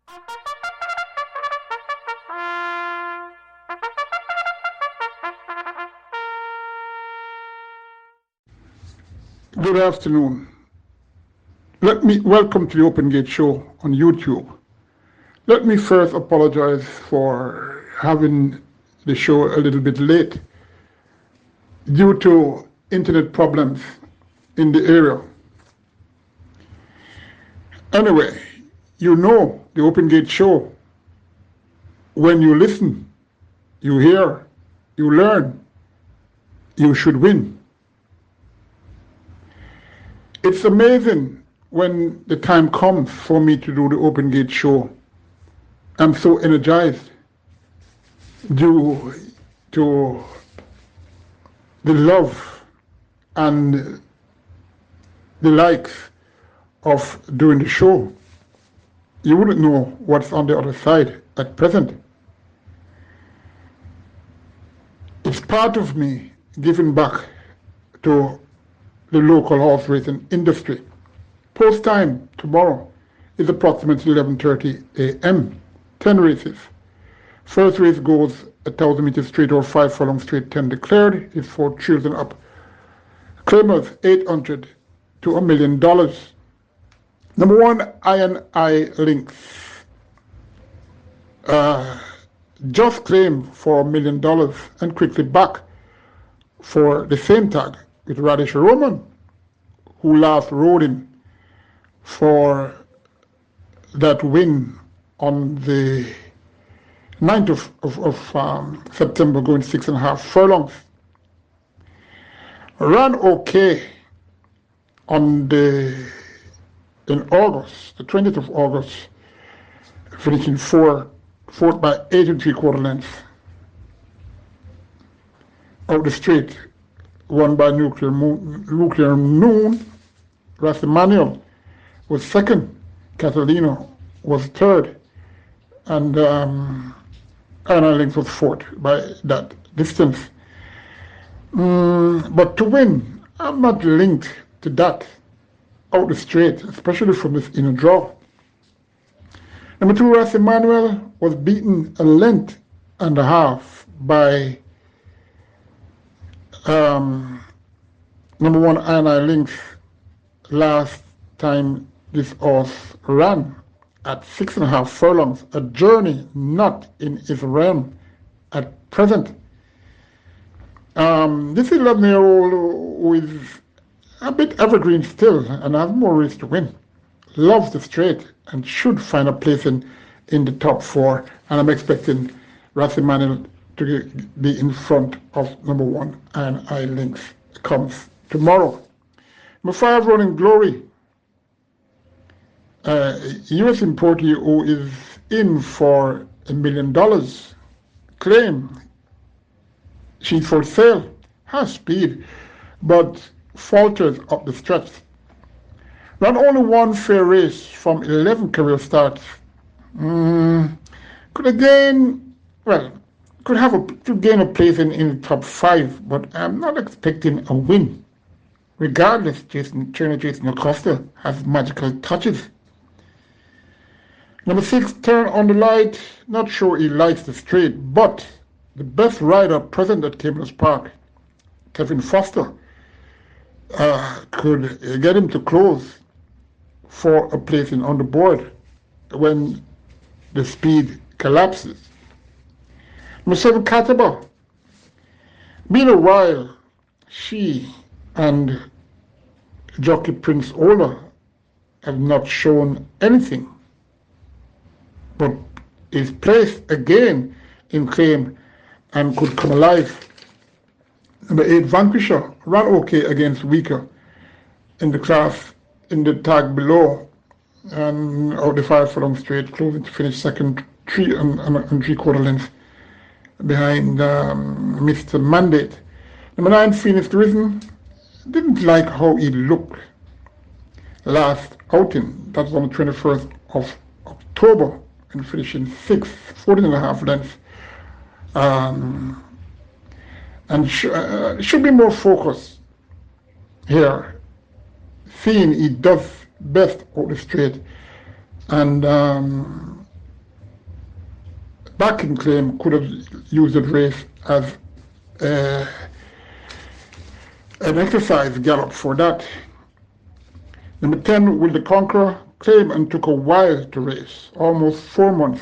Good afternoon. Let me welcome to the Open Gate Show on YouTube. Let me first apologize for having the show a little bit late due to internet problems in the area. Anyway, you know the Open Gate Show. When you listen, you hear, you learn, you should win. It's amazing when the time comes for me to do the Open Gate Show. I'm so energized due to the love and the likes of doing the show. You wouldn't know what's on the other side at present. It's part of me giving back to the local horse racing industry. Post time tomorrow is approximately 11:30 a.m. 10 races. First race goes 1,000 meters straight or 5 furlong straight, 10 declared. Is for children up. Claimers $800 to $1 million. Number one, I Links. Just claimed for $1 million and quickly back for the same tag with Radish Roman, who last rode him for that win on the 9th of September, going 6.5 furlongs. Ran okay in August, the 20th of August, finishing fourth by 8 3/4 lengths out the straight, won by Nuclear Noon. Ras Emmanuel was second, Catalina was third, and Anna Links was fourth by that distance. But to win, I'm not linked to that out the straight, especially from this inner draw. Number two, Ras Emmanuel was beaten 1.5 lengths by number one, Anna Links. Last time this horse ran at 6.5 furlongs, a journey not in his realm at present. This 11-year-old who is a bit evergreen still and has more race to win, loves the straight and should find a place in the top 4, and I'm expecting Ras Emmanuel to be in front of number one, and I Links comes tomorrow. Number 5, Running Glory. US importer who is in for $1 million. Claim she's for sale, has speed, but falters up the stretch. Ran only one fair race from 11 career starts. Could gain a place in the top 5, but I'm not expecting a win. Regardless, trainer Jason Acosta has magical touches. Number 6, Turn on the Light. Not sure he likes the straight, but the best rider present at Caymanas Park, Kevin Foster, could get him to close for a placing on the board when the speed collapses. Number 7, Cataba. Been a while, she and jockey Prince Ola have not shown anything, but is placed again in claim and could come alive. Number 8, Vanquisher. Ran okay against weaker in the class in the tag below, and out the 5 furlong straight, closing to finish second, 3 3/4 lengths behind Mr. Mandate. Number 9, Phoenix Risen. Didn't like how he looked last outing. That was on the 21st of October, and finishing 6th, 14.5 lengths. And should be more focused here, seeing he does best out the straight, and backing claim could have used the race as an exercise gallop for that. Number 10, Will the Conqueror, claimed and took a while to race, almost 4 months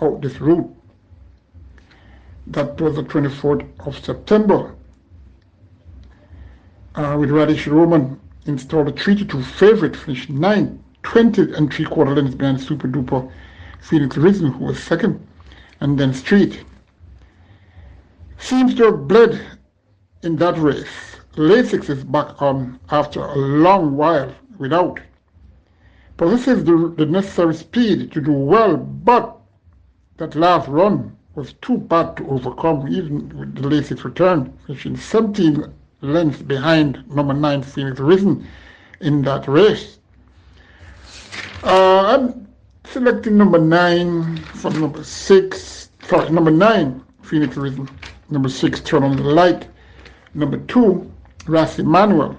out this route. That was the 24th of September. With Radish Roman installed a 3-2 favorite, finished 9th, 20 and 3/4 lengths behind Super Duper Phoenix Risen, who was second, and then Street. Seems to have bled in that race. Lasix is back on after a long while without. Possesses the necessary speed to do well, but that last run was too bad to overcome, even with the Lasix return, finishing 17 lengths behind number 9 Phoenix Risen in that race. I'm selecting number 9 from number 9 Phoenix Risen, number 6 Turn on the Light, number 2 Raceday Manuel,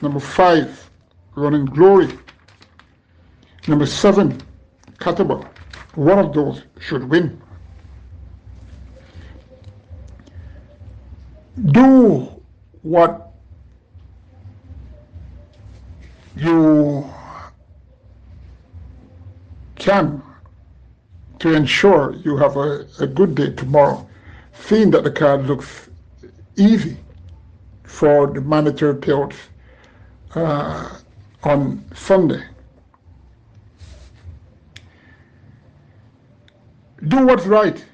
number 5 Running Glory, number 7 Cataba. One of those should win. Do what you can to ensure you have a good day tomorrow, seeing that the card looks easy for the mandatory payouts on Sunday. Do what's right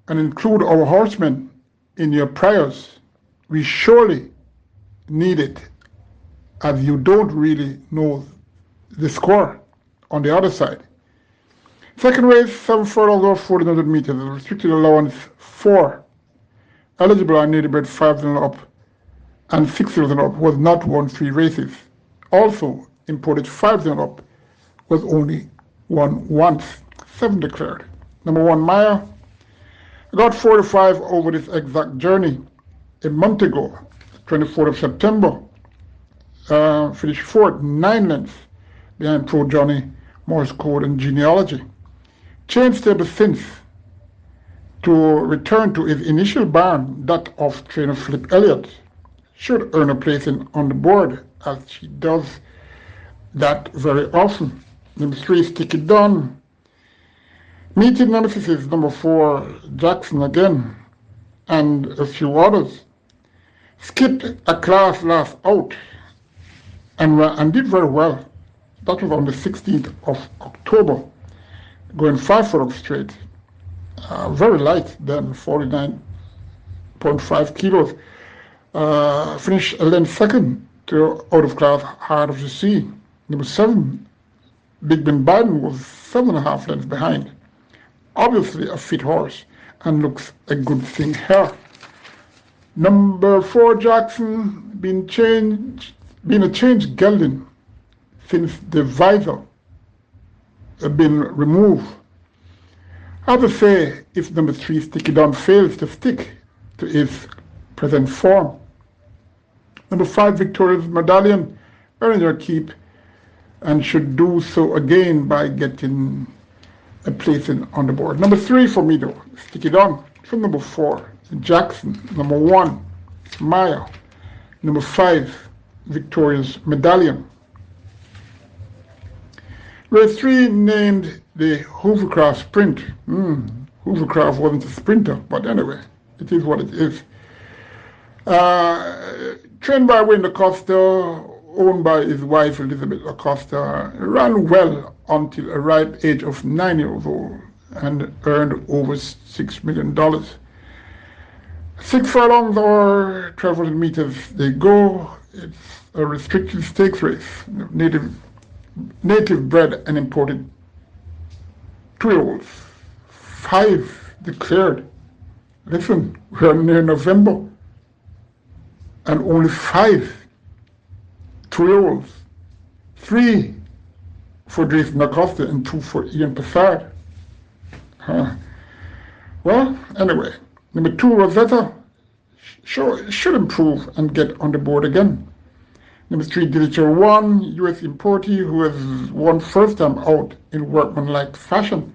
and include our horsemen in your prayers. We surely need it, as you don't really know the score on the other side. Second race, 7 furlongs or 1,400 meters, restricted allowance 4. Eligible are native bred 5 and up and 6 and up, was not won 3 races. Also imported 5 and up, was only won once, 7 declared. Number 1 Maya got 45 over this exact journey a month ago, 24th of September. Finished 4th, 9 lengths behind Pro Johnny, Morse Code and Genealogy. Changed stable since to return to his initial barn, that of trainer Flip Elliott. Should earn a place on the board, as she does that very often. Number 3 Sticky Dawn. Meeting nemesis is number 4 Jackson again, and a few others. Skipped a class last out and did very well. That was on the 16th of October, going 5 furlongs straight. Very light then, 49.5 kilos. Finished a length second to out of class Heart of the Sea. Number 7, Big Ben Biden, was 7.5 lengths behind. Obviously a fit horse and looks a good thing here. Number 4 Jackson, been a changed gelding since the visor had been removed. I have to say, if number 3 Sticky Dawn fails to stick to his present form. Number 5 Victoria's Medallion, earning her keep, and should do so again by getting a place on the board. Number 3 for me though, Sticky Dawn. From number 4 Jackson, number 1 Maya, number 5 Victoria's Medallion. Race 3 named the Hovercraft Sprint. Hovercraft wasn't a sprinter, but anyway, it is what it is. Trained by Wayne Acosta, owned by his wife Elizabeth Acosta, ran well until a ripe age of 9 years old and earned over $6 million. 6 furlongs or 1,200 meters they go. It's a restricted stakes race. Native bred and imported 2-year-olds. 5 declared. Listen, we're near November and only 5 2-year-olds. 3 for Jason Acosta and 2 for Ian Passard. Well, anyway, number 2 Rosetta should improve and get on the board again. Number 3 Dillinger 1, US importee who has won first time out in workmanlike fashion.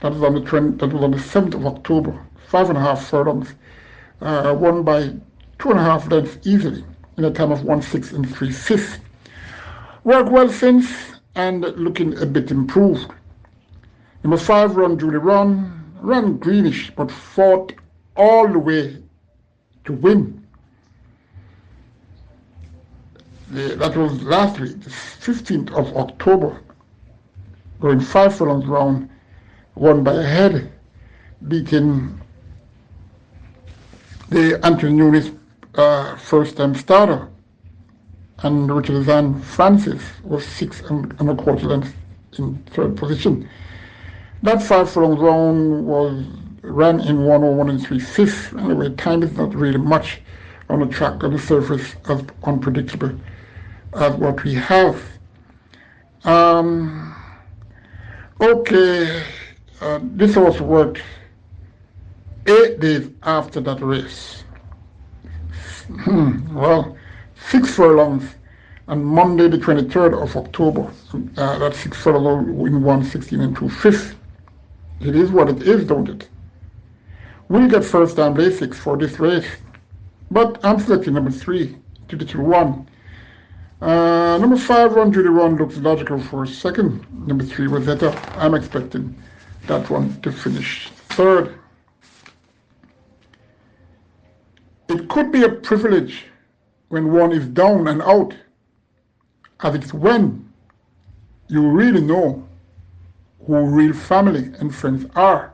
That was on the 7th of October. 5.5 furlongs, won by 2.5 lengths easily in a time of 1:06 3/5. Worked well since and looking a bit improved. Number 5, Run Julie ran greenish but fought all the way to win. That was last week, the 15th of October, going 5 furlongs round, won by a head, beating the Anthony Nunes first-time starter, and Richard Zan Francis was 6.25 lengths in third position. That 5 furlongs round ran in 1:01 3/5. Anyway, time is not really much on the track, on the surface, as unpredictable as what we have. This horse worked 8 days after that race. Well, 6 furlongs on Monday the 23rd of October. That's 6 furlongs in 1:16 2/5. It is what it is, don't it? We'll get first time basics for this race, but I'm selecting number 3, 2-1. Number 5, Run Judy looks logical for a second. Number 3, Rosetta. I'm expecting that one to finish third. It could be a privilege when one is down and out, as it's when you really know who real family and friends are.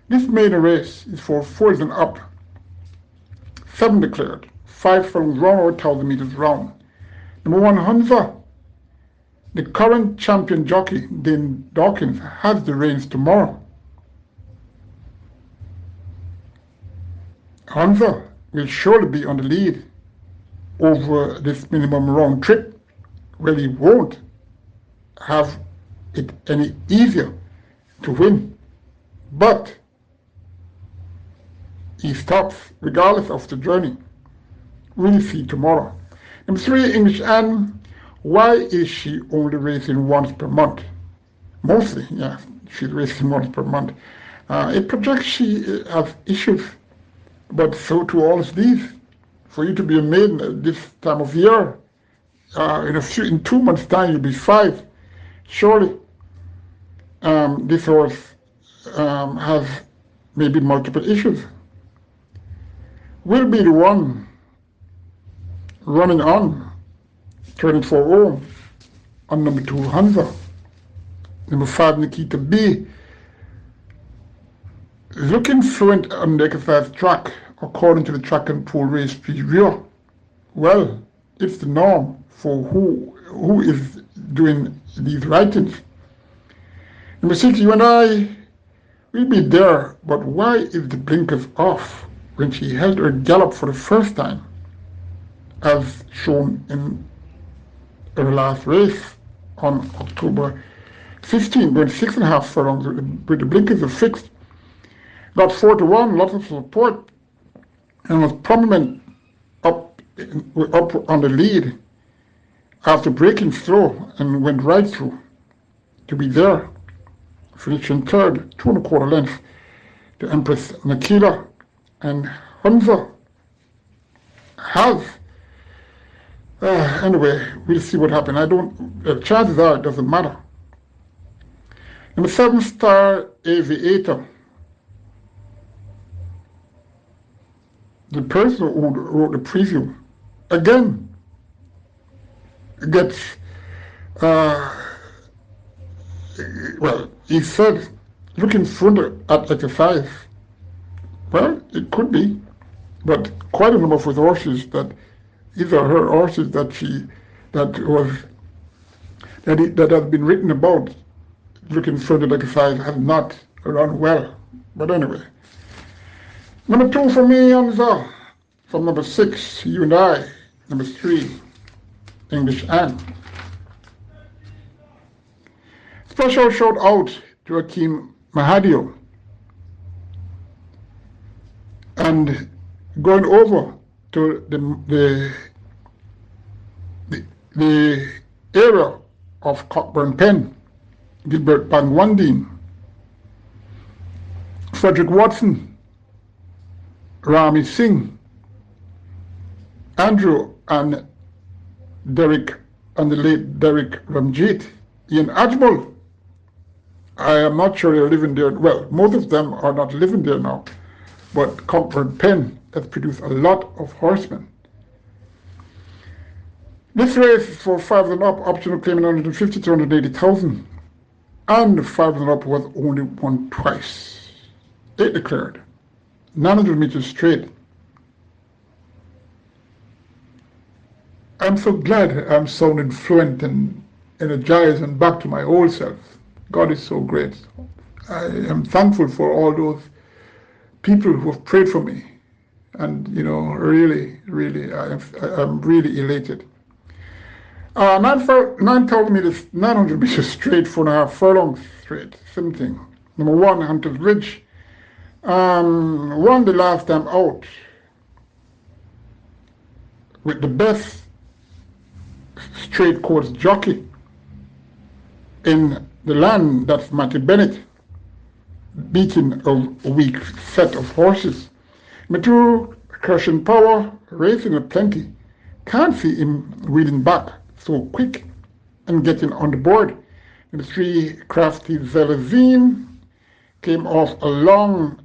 This maiden race is for 4 and up. 7 declared, 5 furlongs round or 1,000 meters round. Number 1, Hunza. The current champion jockey, Dane Dawkins, has the reins tomorrow. Hunza will surely be on the lead over this minimum round trip, where he won't have it any easier to win. But he stops regardless of the journey. We'll see tomorrow. Number 3, English Anne. Why is she only racing once per month? Mostly, yeah, she's racing once per month. It projects she has issues, but so do all of these. For you to be a maiden at this time of year, in 2 months' time you'll be 5. Surely, this horse has maybe multiple issues. Will be the one running on, turning for home on number 2, Hunza. Number 5, Nikita B. Looking fluent on the exercise track, according to the track and pool race preview. Well, it's the norm for who is doing these writings. Number 6, you and I will be there, but why is the blinkers off when she held her gallop for the first time, as shown in her last race on October 15, going 6.5 furlongs with the blinkers are fixed. Got 4-1, lots of support, and was prominent up on the lead after breaking slow and went right through to be there, finishing third, 2.25 lengths to Empress Nakila. And Hunza has, anyway, we'll see what happens. Chances are it doesn't matter. Number 7, Star Aviator. The person who wrote the preview, again, gets, he said, looking further at exercise. Well, it could be, but quite a number of horses that these are her horses that has been written about looking further at exercise have not run well. But anyway. Number 2 for me, Hamza. From number 6, You and I. Number 3, English Anne. Special shout out to Akeem Mahadio. And going over to the area of Cockburn Pen, Gilbert Bangwandine, Frederick Watson, Rami Singh, Andrew and Derek and the late Derek Ramjeet, Ian Ajmal. I am not sure they're living there. Well, most of them are not living there now, but Concord Penn has produced a lot of horsemen. This race is for 5 and up, optional claiming 150 to 180,000, and 5 and up was only won twice. 8 declared, 900 meters straight. I'm so glad I'm sounding fluent and energized and back to my old self. God is so great. I am thankful for all those people who have prayed for me. And, really, I'm really elated. 9,000 meters, 900 meters straight, 4.5 furlongs straight, same thing. Number 1, Hunter's Ridge. Won the last time out with the best straight course jockey in the land, that's Matty Bennett, beating a weak set of horses. Number 2, Crushing Power, racing at plenty. Can't see him wheeling back so quick and getting on the board. Number 3, Crafty Zelazine, came off a long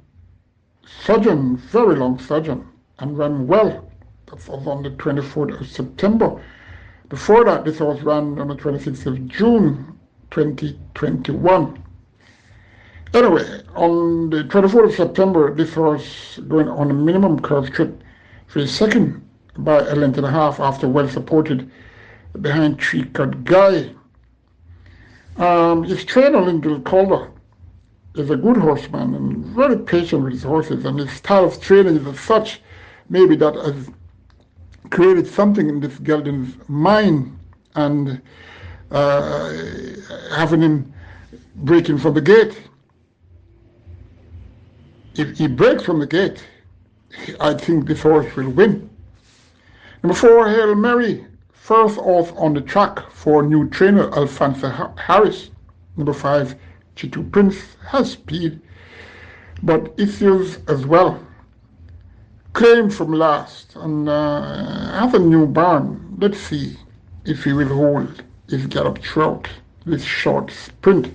sojourn, very long sojourn, and ran well. That was on the 24th of September. Before that, this horse ran on the 26th of June, 2021. Anyway, on the 24th of September, this horse going on a minimum curve trip for his second by a length and a half after well supported behind Tree Cut Guy. His trainer, Lyndall Calder, is a good horseman and very patient with his horses, and his style of training is as such, maybe that has created something in this gelding's mind, and having him breaking from the gate. If he breaks from the gate, I think this horse will win. Number 4, Hail Mary, first off on the track for new trainer Alfonso Harris. Number 5, Chitu Prince has speed, but issues as well. Claimed from last and has a new barn. Let's see if he will hold his gallop throughout this short sprint.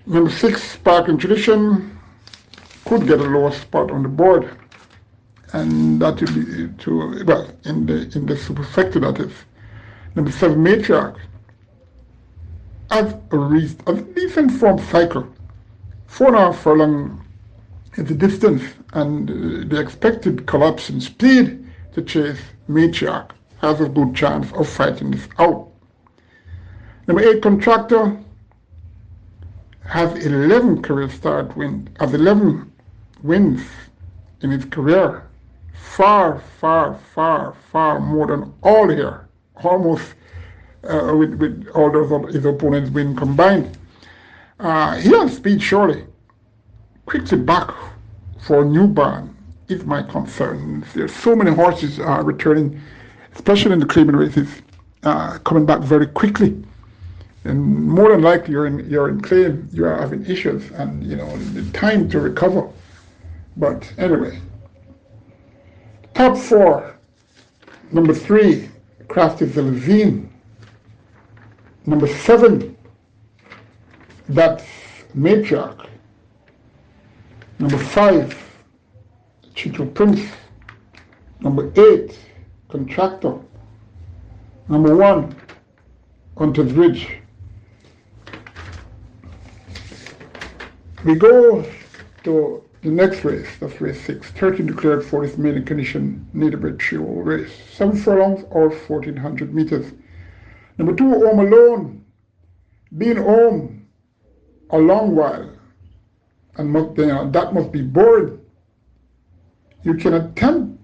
Number 6, Sparkling Tradition, could get a lower spot on the board, and that will be in the superfecta, that is. Number 7, Matriarch, has a decent form cycle. 4.5 furlong is the distance, and the expected collapse in speed to chase Matriarch has a good chance of fighting this out. Number 8, Contractor, has 11 career start wins, has 11 wins in his career. Far more than all here, almost with all those his opponents win combined. He has speed surely. Quickly back for a new barn is my concern. There's so many horses returning, especially in the claiming races, coming back very quickly. And more than likely you're in claim, you are having issues, and the time to recover. But anyway, top 4, number 3, Crafty Zelazine. Number 7, that's Matriarch. Number 5, Chicho Prince. Number 8, Contractor. Number 1, Hunter's Ridge. We go to the next race, that's race 6. 13 declared for this maiden condition native trio race. 7 furlongs or 1,400 meters. Number 2, Home Alone. Being home a long while, and that must be boring. You can attempt,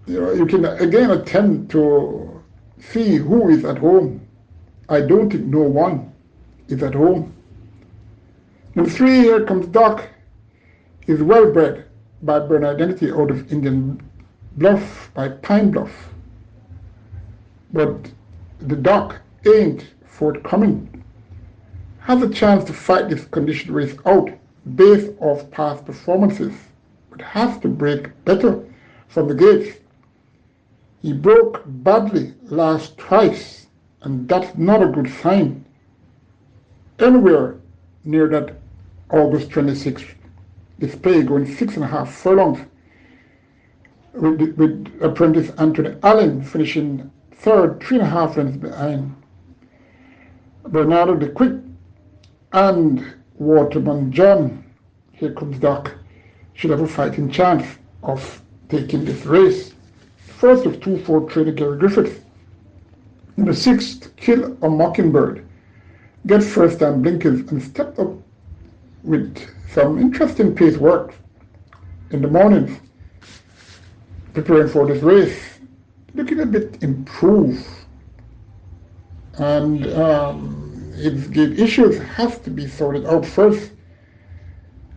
you can again attempt to see who is at home. I don't think no one is at home. Number 3, Here Comes Doc, is well bred by Burn Identity out of Indian Bluff, by Pine Bluff. But the Doc ain't forthcoming. Has a chance to fight this condition race out, based off past performances, but has to break better from the gates. He broke badly last twice, and that's not a good sign. Anywhere near that August 26th display, going 6.5 furlongs, with apprentice Anthony Allen finishing third, 3.5 lengths behind. Bernardo the Quick and Waterman John, here comes Doc, should have a fighting chance of taking this race. First of 2-4 trainer Gary Griffiths. Number 6, To Kill a Mockingbird, get first time blinkers and stepped up with some interesting pace work in the mornings, preparing for this race, looking a bit improved. And its gate issues has to be sorted out first.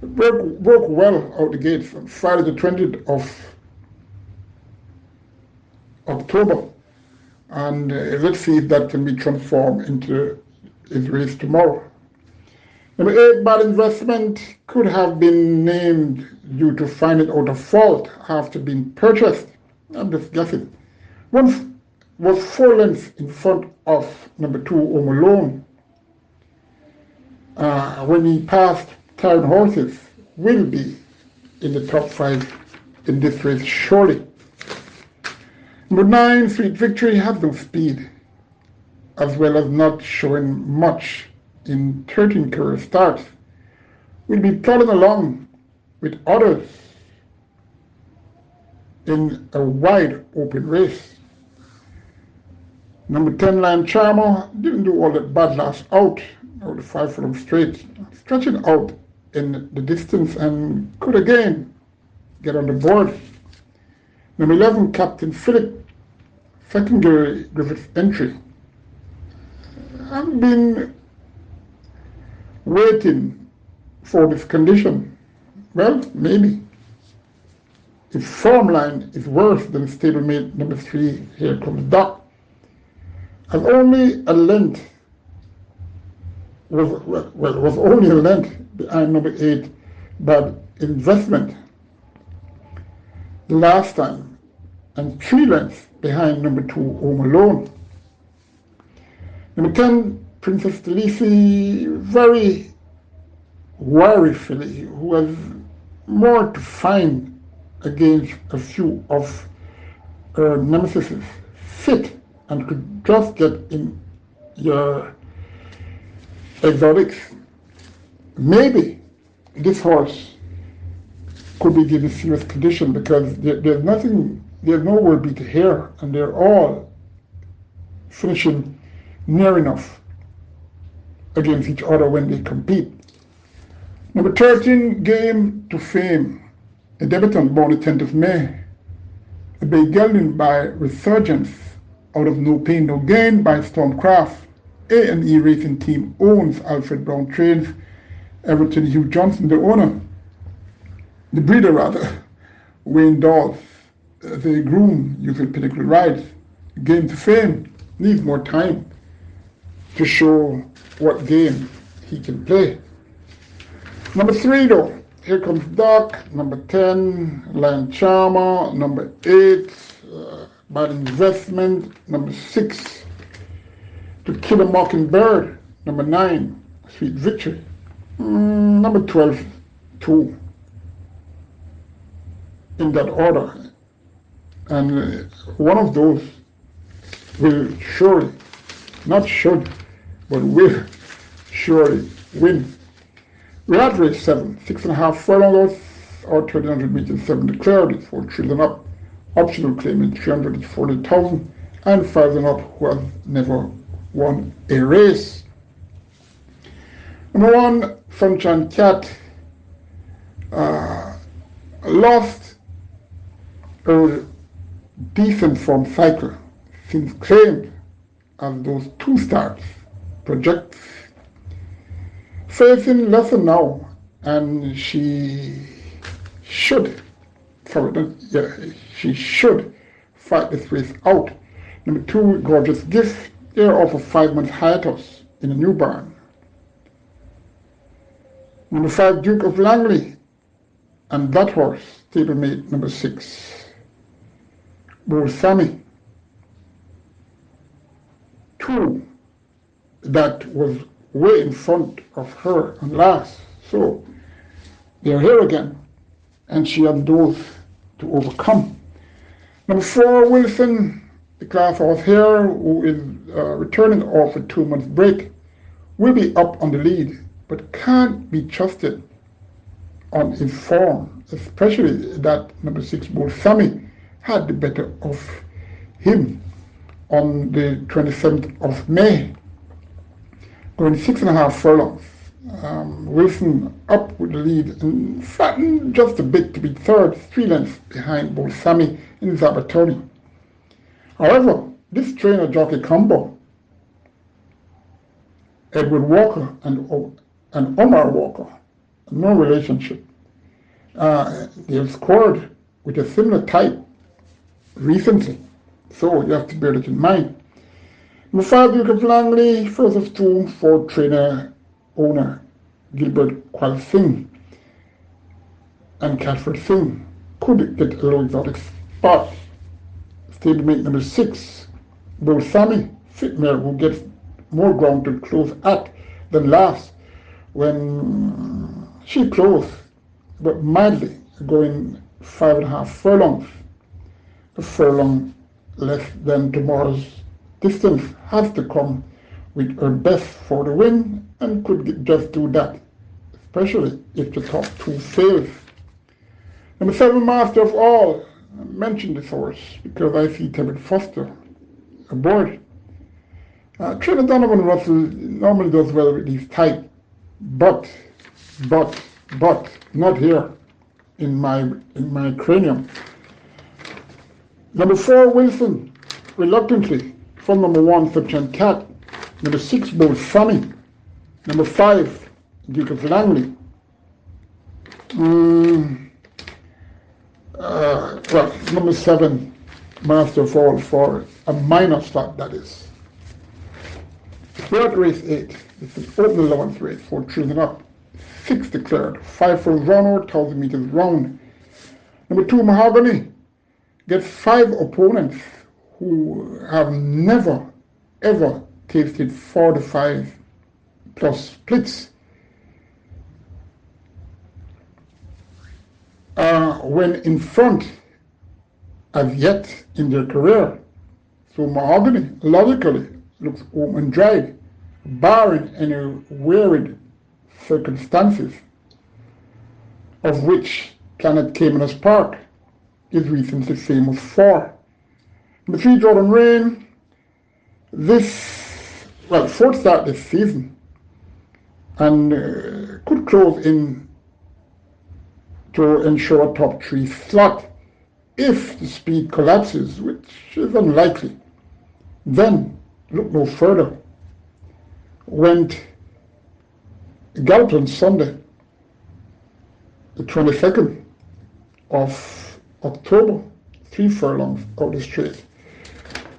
It broke well out the gates on Friday the 20th of October. And let's see if that can be transformed into his race tomorrow. Number 8, Bad Investment, could have been named due to finding out a fault after being purchased. I'm just guessing. One was 4 lengths in front of number 2, Home Alone. When he passed Tired Horses, will be in the top 5 in this race surely. Number 9, Sweet Victory, has no speed, as well as not showing much in 13 career starts. Will be plodding along with others in a wide open race. Number 10, Lion Charmer, didn't do all that bad last out the 5 furlong straight, stretching out in the distance and could again get on the board. Number 11, Captain Philip, second Gary Griffiths entry. I've been waiting for this condition. Well, maybe. Its form line is worse than stablemate number 3, Here Comes Doc. And only a length was only a length behind number 8, Bad Investment the last time, and 3 lengths behind number 2, Home Alone. Number 10, Princess Delisi, very wary filly who has more to find against a few of her nemesis fit and could just get in your exotics. Maybe this horse could be given serious condition because there's no word beat here, and they're all finishing near enough against each other when they compete. Number 13, Game to Fame, a debutant born the 10th of May, a bay gelding by Resurgence out of No Pain No Gain by Stormcraft. A&E Racing Team owns Alfred Brown Trains, Everton Hugh Johnson, the owner, the breeder rather, Wayne Dawes, the groom using Pinnacle Rides. Game to Fame needs more time to show what game he can play. Number 3 though, Here Comes Doc. Number 10, Lion Charmer. Number 8, Bad Investment. Number 6, To Kill a Mockingbird. Number 9, Sweet Victory. Number 12, 2. In that order. And one of those will surely, not should, but will surely win. We're at race 7, 6.5 furlongs or 1,200 meters, 7 declared. It's 4 children up. Optional claiming 340,000 and 5 and up who have never won a race. Number 1, Sunshine Cat, lost a decent form cycle since claimed as those 2 starts projects. Facing lesser now, and she should fight this race out. Number 2, Gorgeous Gift, they're off a 5-month hiatus in a new barn. Number 5, Duke of Langley, and that horse, stablemate number 6, Bull Sammy. 2, that was way in front of her and last. So they're here again, and she had those to overcome. Number 4, Wilson, the class horse here, who is returning off a 2-month break, will be up on the lead, but can't be trusted on his form, especially that number 6, Bull Sammy, had the better of him on the 27th of May, going 6.5 furlongs. Wilson up with the lead and flattened just a bit to be third, 3 lengths behind Bull Sammy in Zabatoni. However, this trainer-jockey combo, Edward Walker and Omar Walker, no relationship. They have scored with a similar type recently, so you have to bear that in mind. Number 5, Duke of Langley, first of 2 for trainer owner Gilbert Kwal Singh and Catford Singh, could get a low exotic spot. Stablemate number 6, Bull Sammy, fit mare who gets more ground to close at than last when she closed, but mildly, going 5.5 furlongs. A furlong less than tomorrow's distance has to come with her best for the win, and could just do that, especially if the top 2 fails. Number 7, Master of All. I mentioned this horse because I see Tebet Foster aboard. Trainer Donovan Russell normally does well with these type, but not here in my cranium. Number 4, Wilson, reluctantly, from number 1, Subchan Cat. Number 6, Bull Sammy. Number 5, Duke of Langley. Number 7, Master of All for a minor slot, that is. We're at race 8. It's an open allowance race for choosing up. 6 declared, 5 for runner, 1,000 meters round. Number 2, Mahogany, gets 5 opponents who have never, ever tasted 45 plus splits. When in front as yet in their career. So Mahogany logically looks home and dry, barring any weird circumstances, of which Planet Caymanas Park is recently famous for. Number 3, Jordan Rain, fourth start this season, and could close in to ensure a top 3 slot if the speed collapses, which is unlikely. Then look no further. Went galloped on Sunday, the 22nd of October, 3 furlongs out the straight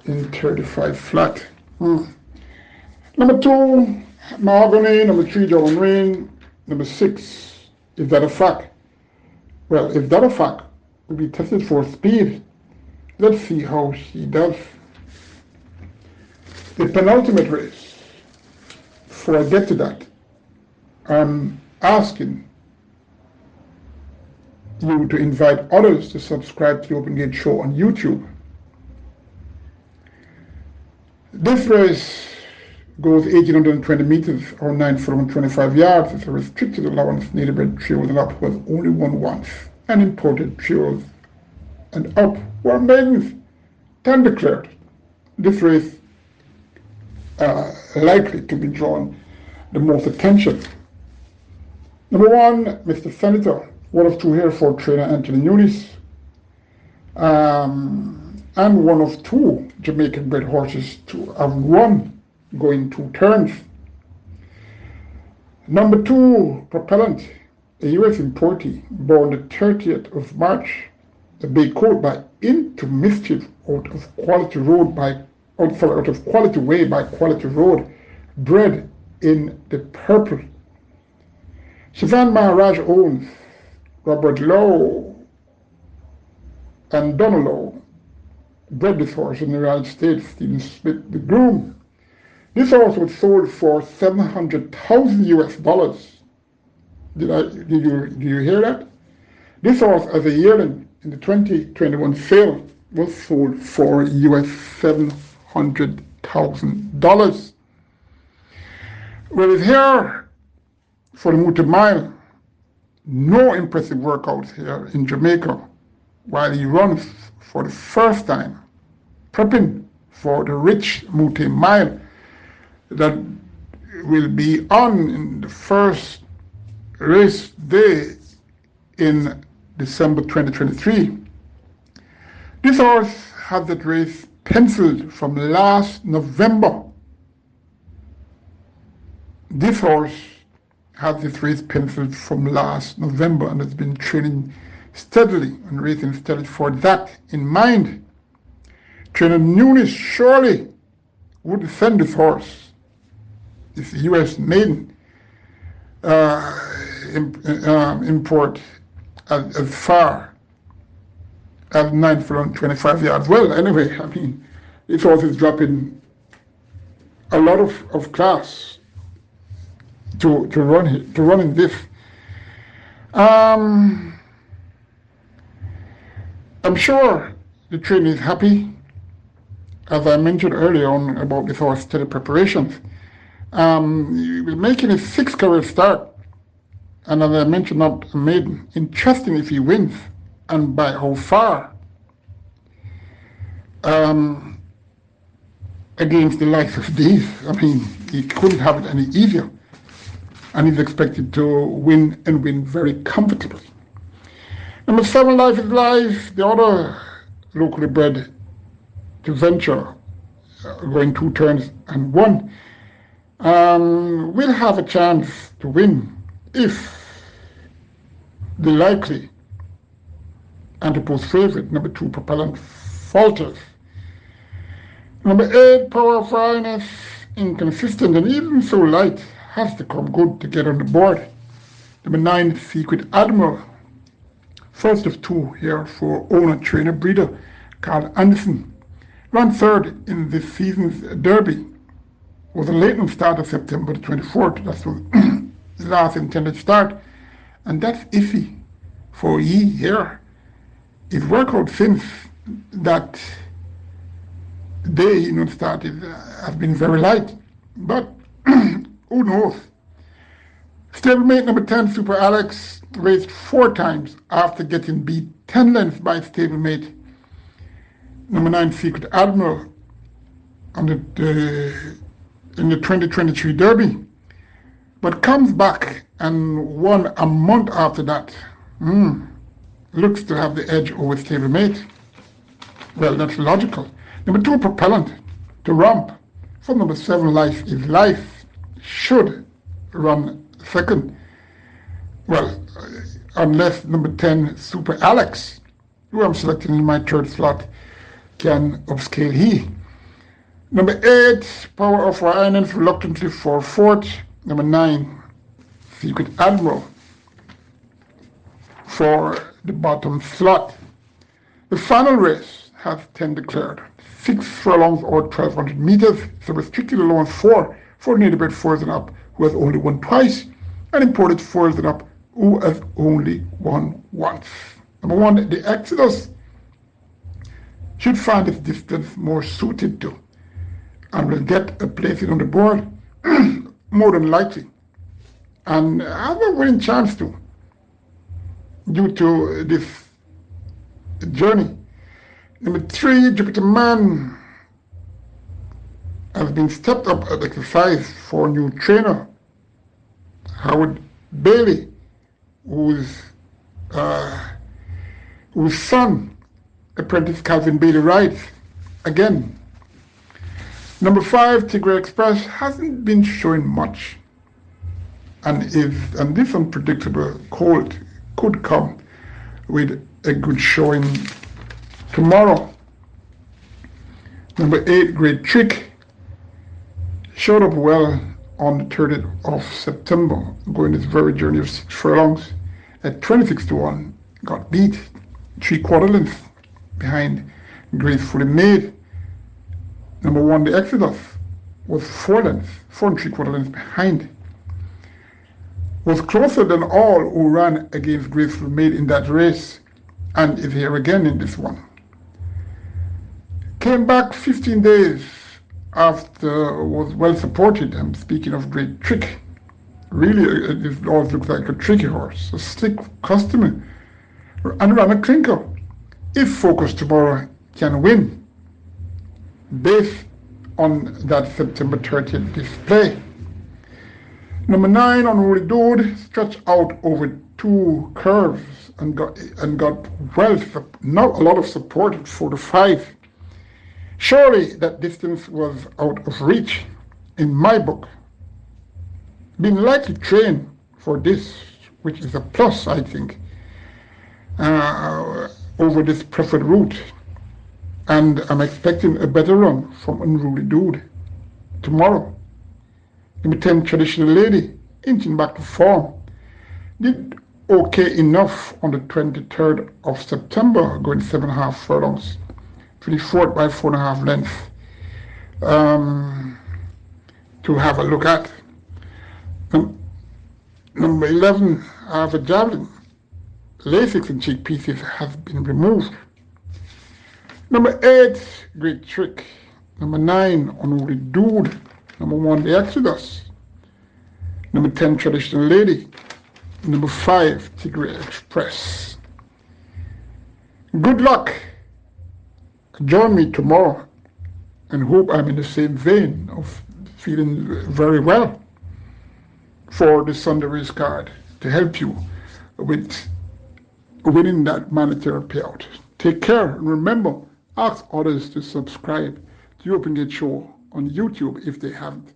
in 35 flat. Number 2, Mahogany. Number 3, Jordan Rain. Number 6, is that a fact? Well, if that a fact, will be tested for speed. Let's see how she does. The penultimate race. Before I get to that, I'm asking you to invite others to subscribe to the Open Gate Show on YouTube. This race goes 1,820 meters or 9 furlongs 25 yards. It's a restricted allowance. Native-bred trios and up was only won once, and imported trios and up were maidens, 10 declared. This race likely to be drawn the most attention. Number 1, Mr. Senator, one of 2 here for trainer Anthony Nunes, and one of 2 Jamaican bred horses to have won going 2 turns. Number 2, Propellant, a US importee, born the 30th of March, a big coat by Into Mischief out of Quality Way by Quality Road, bred in the purple. Sivan Maharaj owns Robert Lowe and Donna Lowe bred this horse in the United States. Stephen Smith, the groom. This horse was sold for $700,000 US. Did you hear that? This horse, as a yearling in the 2021 sale, was sold for US $700,000. Well, it's here for the Motor Mile. No impressive workouts here in Jamaica, while he runs for the first time, prepping for the rich Motor Mile that will be on in the first race day in December 2023. This horse had that race penciled from last November. This horse had this race penciled from last November and has been training steadily and racing steadily for that in mind. Trainer Nunes surely would send this horse, this US maiden import, as far as 9 furlong 25 yards. Well, anyway, I mean, this horse is dropping a lot of class to run in this. I'm sure the trainer is happy, as I mentioned earlier on about this horse steady preparations. He was making his 6th career start, and as I mentioned, not a maiden. Interesting if he wins, and by how far. Against the likes of these, I mean, he couldn't have it any easier, and he's expected to win and win very comfortably. Number 7, Life is Life, the other locally bred to venture, going 2 turns and 1. Will have a chance to win if the likely anti-post favorite, number 2, Propellant, falters. Number 8, Power of Highness, inconsistent and even so light, has to come good to get on the board. Number 9, Secret Admiral, first of 2 here for owner, trainer, breeder Carl Anderson. Ran 3rd in this season's Derby. Was a late start of September the 24th. That's the last intended start. And that's iffy for ye here. His workout since that day he started has been very light. But who knows? Stablemate number 10, Super Alex, raced 4 times after getting beat 10 lengths by stablemate number 9, Secret Admiral, on in the 2023 Derby, but comes back and won a month after that. Looks to have the edge over stablemate. Well, that's logical. Number 2, Propellant, to romp. For number 7, Life is Life, should run 2nd. Well, unless number 10, Super Alex, who I'm selecting in my 3rd slot, can upscale he. Number 8, Power of Highness, reluctantly for 4th. Number 9, Secret Admiral, for the bottom slot. The final race has 10 declared. 6 furlongs or 1,200 meters. So restricted allowance for native-bred 4s and up, who has only won twice, and imported 4s and up, who has only won once. Number 1, the Exodus should find its distance more suited to, and will get a place on the board more than likely, and have a winning chance to, due to this journey. Number 3, Jupiter Man, has been stepped up at exercise for new trainer Howard Bailey, whose son, apprentice Calvin Bailey, rides again. Number 5, Tigray Express, hasn't been showing much, and this unpredictable colt could come with a good showing tomorrow. Number 8, Great Trick, showed up well on the 30th of September, going this very journey of 6 furlongs at 26-1, got beat 3/4 length behind Gracefully Made. Number 1, the Exodus, was 4 and 3/4 lengths behind. Was closer than all who ran against Gracefully Made in that race, and is here again in this one. Came back 15 days after, was well supported. I'm speaking of Great Trick. Really, it always looks like a tricky horse, a slick customer, and ran a clinker. If Focus Tomorrow can win, based on that September 30th display. Number 9, Unruly Dude, stretched out over 2 curves and got not a lot of support at 4-5. Surely that distance was out of reach in my book. Been likely trained for this, which is a plus, I think, over this preferred route. And I'm expecting a better run from Unruly Dude tomorrow. Number 10, Traditional Lady, inching back to form. Did okay enough on the 23rd of September, going 7.5 furlongs. 24th by 4.5 lengths to have a look at. Number 11, Avid Javelin. Lasix and cheek pieces has been removed. Number 8, Great Trick. Number 9, Unruly Dude. Number 1, the Exodus. Number 10, Traditional Lady. Number 5, Tigray Express. Good luck. Join me tomorrow and hope I'm in the same vein of feeling very well for the Sunday race card to help you with winning that monetary payout. Take care, and remember, ask others to subscribe to the Open Gate Show on YouTube if they haven't.